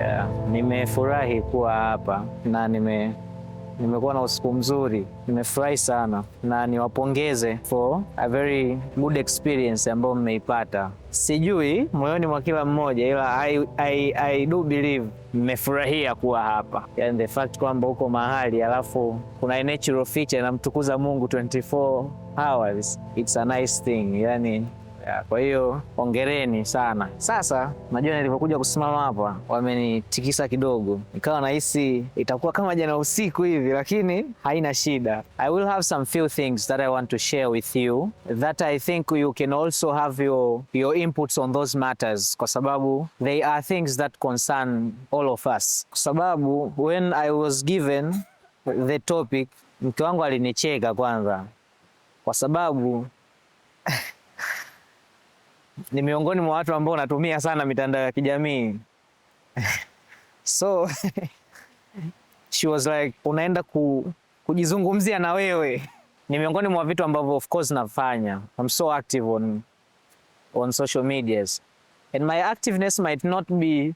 Yeah, nimefurahi kuwa hapa na nimekuwa na usiku mzuri. Nimefurahi sana na niwapongeze for a very good experience ambayo mmeipata. Sijui moyoni mwa kila mmoja, ila I do believe mmefurahia kuwa hapa. Yani the fact kwamba uko mahali alafu kuna natural feature inamtukuza Mungu 24 hours, it's a nice thing yani. Ya, kwa hiyo hongereni sana. Sasa najua nilipokuja kusimama hapa wamenitikisa kidogo, nikawa nahisi itakuwa kama jana usiku hivi, lakini haina shida. I will have some few things that I want to share with you that I think you can also have your inputs on those matters, kwa sababu they are things that concern all of us. Kwa sababu when I was given the topic, mke wangu alinicheka kwanza, kwa sababu ni miongoni mwa watu ambao natumia sana mitandao ya kijamii. So she was like, unaenda kujizungumzia na wewe. Ni miongoni mwa vitu ambavyo of course nafanya. I'm so active on social medias. And my activeness might not be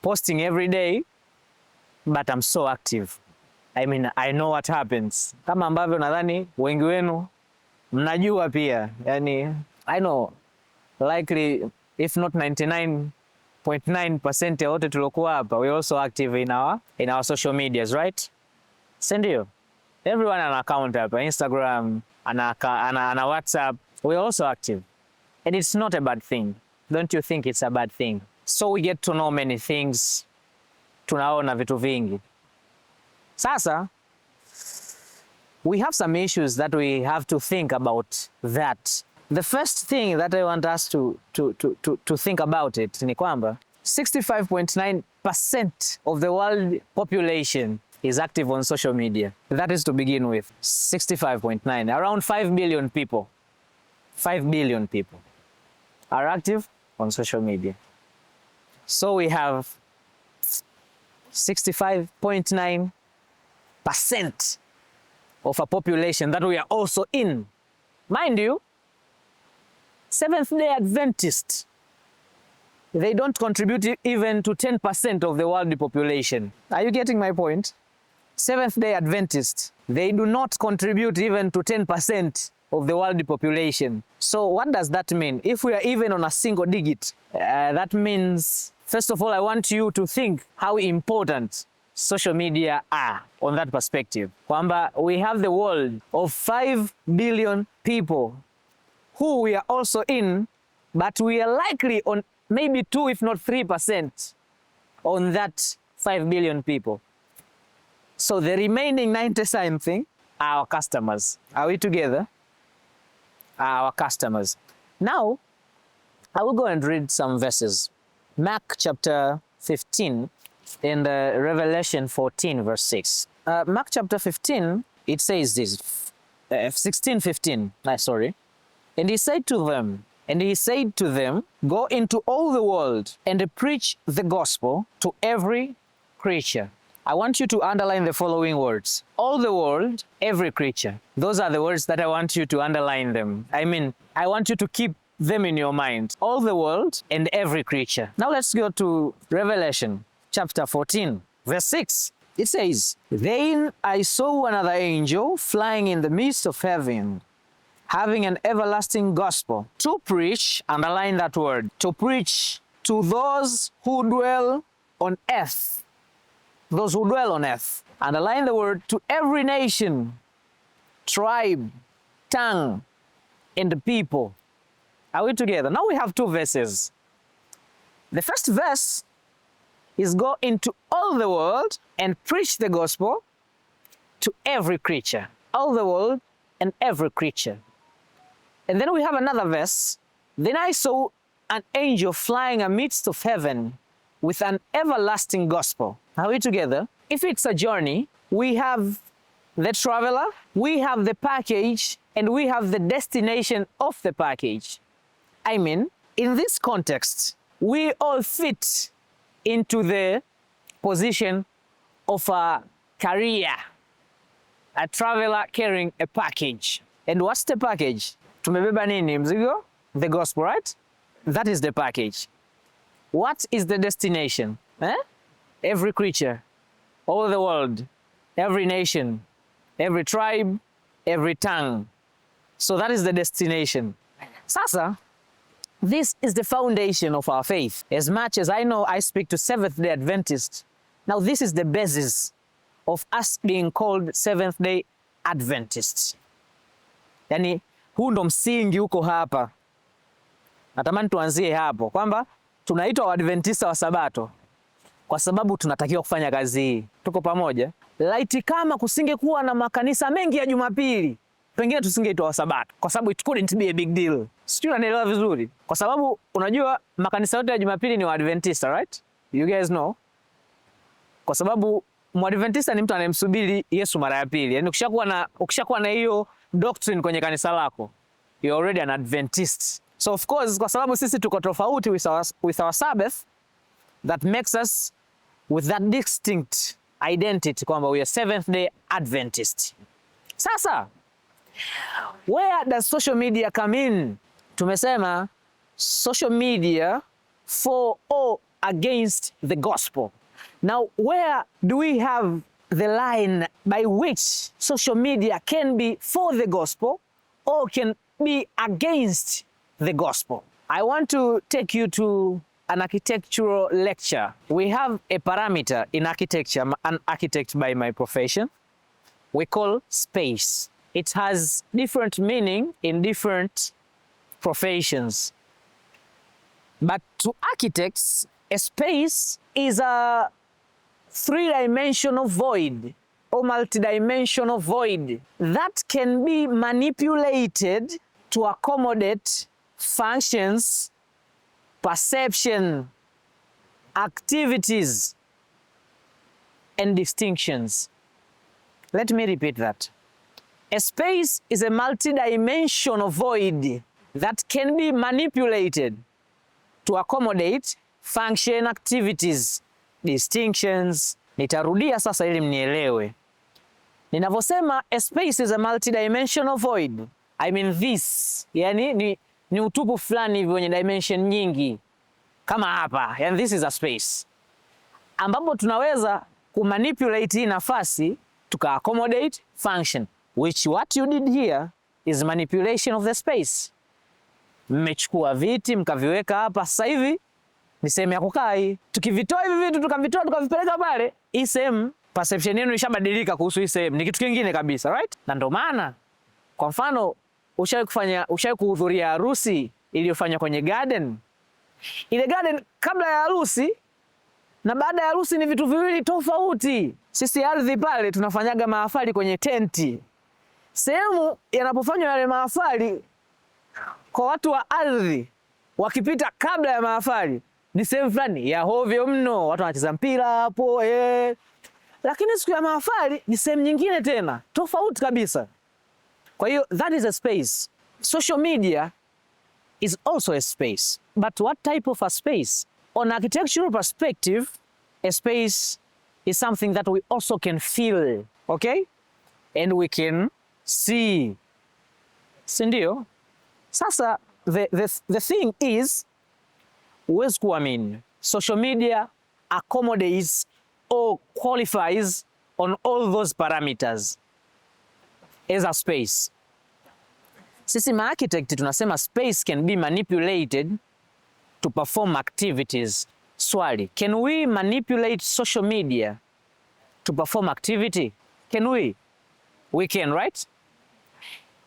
posting every day, but I'm so active. I mean, I know what happens. Kama ambavyo nadhani wengi wenu mnajua pia. Yani, I know likely if not 99.9% ya wote tuliokuwa hapa, we also active in our social medias, right? Sindio? Everyone ana account hapa, Instagram, ana WhatsApp. We also active. And it's not a bad thing. Don't you think it's a bad thing? So we get to know many things. Tunaona vitu vingi. Sasa, we have some issues that we have to think about that. The first thing that I want us to think about it ni kwamba 65.9% of the world population is active on social media. That is to begin with. 65.9. Around 5 billion people. 5 billion people are active on social media. So we have 65.9% of a population that we are also in. Mind you, Seventh-day Adventists, they don't contribute even to 10% of the world population. Are you getting my point? Seventh-day Adventists, they do not contribute even to 10% of the world population. So what does that mean? If we are even on a single digit, that means, first of all, I want you to think how important social media are on that perspective. Kwamba we have the world of 5 billion people who we are also in, but we are likely on maybe 2 if not 3% on that 5 billion people. So the remaining 90-something are our customers. Are we together? Our customers. Now, I will go and read some verses. Mark chapter 15 and Revelation 14 verse 6. Mark chapter 15, it says this, 16:15, sorry. And he said to them, go into all the world and preach the gospel to every creature. I want you to underline the following words. All the world, every creature. Those are the words that I want you to underline them. I mean, I want you to keep them in your mind. All the world and every creature. Now let's go to Revelation chapter 14, verse 6. It says, then I saw another angel flying in the midst of heaven, having an everlasting gospel to preach, underline that word, to preach to those who dwell on earth. Those who dwell on earth. Underline the word, to every nation, tribe, tongue, and people. Are we together? Now we have 2 verses. The first verse is go into all the world and preach the gospel to every creature. All the world and every creature. And then we have another verse. Then I saw an angel flying amidst of heaven with an everlasting gospel. Are we together? If it's a journey, we have the traveler, we have the package, and we have the destination of the package. I mean, in this context, we all fit into the position of a carrier, a traveler carrying a package. And what's the package? Tumebeba nini mzigo? The gospel, right? That is the package. What is the destination? every creature, all the world, every nation, every tribe, every tongue. So that is the destination. Sasa, this is the foundation of our faith. As much as I know I speak to Seventh-day Adventists, now this is the basis of us being called Seventh-day Adventists. Yani, huu ndo msingi uko hapa. Natamani tuanzie hapo kwamba tunaitwa Waadventista wa Sabato kwa sababu tunatakiwa kufanya kazi hii. Tuko pamoja? Laiti kama kusingekuwa na makanisa mengi ya Jumapili, pengine tusingeitwa wa Sabato kwa sababu it couldn't be a big deal. Sijui unanielewa vizuri. Kwa sababu unajua makanisa yote ya Jumapili ni Waadventista, right? You guys know. Kwa sababu Mwadventista ni mtu anayemsubiri Yesu mara ya pili. Yaani ukishakuwa na hiyo doctrine kwenye kanisa lako, you're already an Adventist. So of course, kwa sababu sisi tuko tofauti with our Sabbath, that makes us with that distinct identity kwamba we are Seventh-day Adventist. Sasa, where does social media come in? Tumesema social media for or against the gospel. Now, where do we have the line by which social media can be for the gospel or can be against the gospel? I want to take you to an architectural lecture. We have a parameter in architecture. I'm an architect by my profession. We call space. It has different meaning in different professions. But to architects, a space is a three-dimensional void or multidimensional void that can be manipulated to accommodate functions, perception, activities, and distinctions. Let me repeat that. A space is a multidimensional void that can be manipulated to accommodate function, activities, distinctions. Nitarudia sasa ili mnielewe. Ninavyosema a space is a multidimensional void, I mean this. Yani ni utupu fulani hivi wenye dimension nyingi. Kama hapa, yani this is a space. Ambapo tunaweza kumanipulate hii nafasi tuka accommodate function, which what you did here is manipulation of the space. Mmechukua viti mkaviweka hapa, sasa hivi ni sehemu ya kukaa hii. Tukivitoa hivi vitu tukavipeleka pale, hii sehemu perception yenu ishabadilika kuhusu hii sehemu, ni kitu kingine kabisa, right? Na ndio maana kwa mfano ushawahi kuhudhuria harusi iliyofanywa kwenye garden. Ile garden kabla ya harusi na baada ya harusi ni vitu viwili tofauti. Sisi ardhi pale tunafanyaga mahafali kwenye tenti. Sehemu yanapofanywa yale mahafali kwa watu wa ardhi wakipita kabla ya mahafali ni sehemu fulani ya hovyo mno, watu wanacheza mpira hapo lakini siku ya mahafali ni sehemu nyingine tena tofauti kabisa. Kwa hiyo that is a space. Social media is also a space. But what type of a space? On architectural perspective, a space is something that we also can feel, okay? And we can see. Sindio? Sasa, the thing is, huwezi kuamini, social media accommodates or qualifies on all those parameters as a space. Sisi ma-architect tunasema space can be manipulated to perform activities. Swali, can we manipulate social media to perform activity? Can we? We can, right?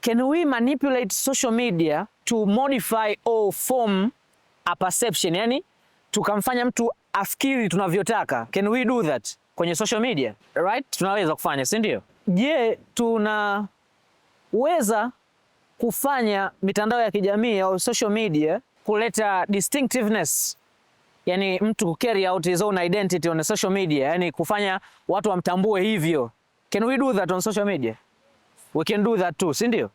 Can we manipulate social media to modify or form a perception? Yani, tukamfanya mtu afikiri tunavyotaka. Can we do that kwenye social media? Right? Tunaweza kufanya, si ndio? Je, tunaweza kufanya mitandao ya kijamii au social media kuleta distinctiveness? Yani mtu carry out his own identity on social media, yani kufanya watu wamtambue hivyo. Can we do that on social media? We can do that too, si ndio?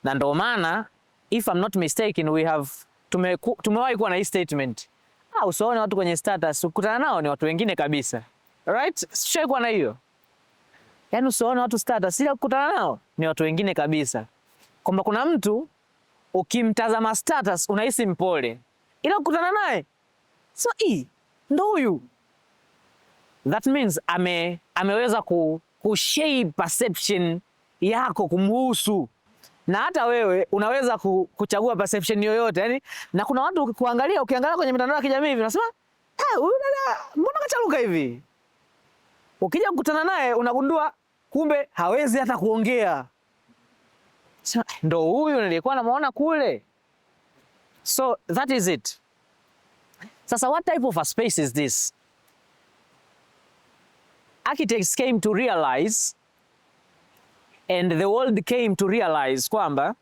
Na ndio maana, if I'm not mistaken, tumewahi kuwa na hii statement. Usione watu kwenye status, ukutana nao ni watu wengine kabisa. Right? Sio kuwa na hiyo. Yani usione watu status, ila ukutana nao ni watu wengine kabisa. Kwamba kuna mtu ukimtazama status unahisi mpole, ila ukutana naye ndo huyu. That means ameweza kushape perception yako kumhusu, na hata wewe unaweza kuchagua perception yoyote yani. Na kuna watu ukiangalia kwenye mitandao ya kijamii hivi unasema huyu dada mbona kacharuka hivi, ukija kukutana naye unagundua kumbe hawezi hata kuongea, ndo huyu nilikuwa namuona kule. So that is it. Sasa what type of a space is this? Architects came to realize, and the world came to realize kwamba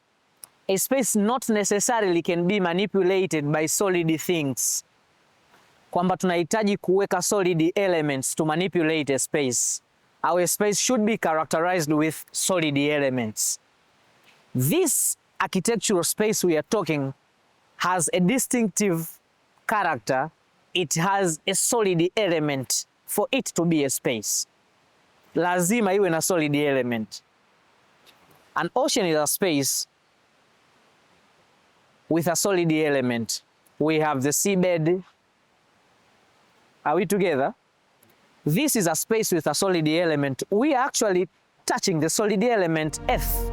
a space not necessarily can be manipulated by solid things, kwamba tunahitaji kuweka solid elements to manipulate a space. Our space should be characterized with solid elements. This architectural space we are talking has a distinctive character. It has a solid element. For it to be a space, lazima iwe na solid element. An ocean is a space with a solid element. We have the seabed. Are we together? This is a space with a solid element. We are actually touching the solid element, earth.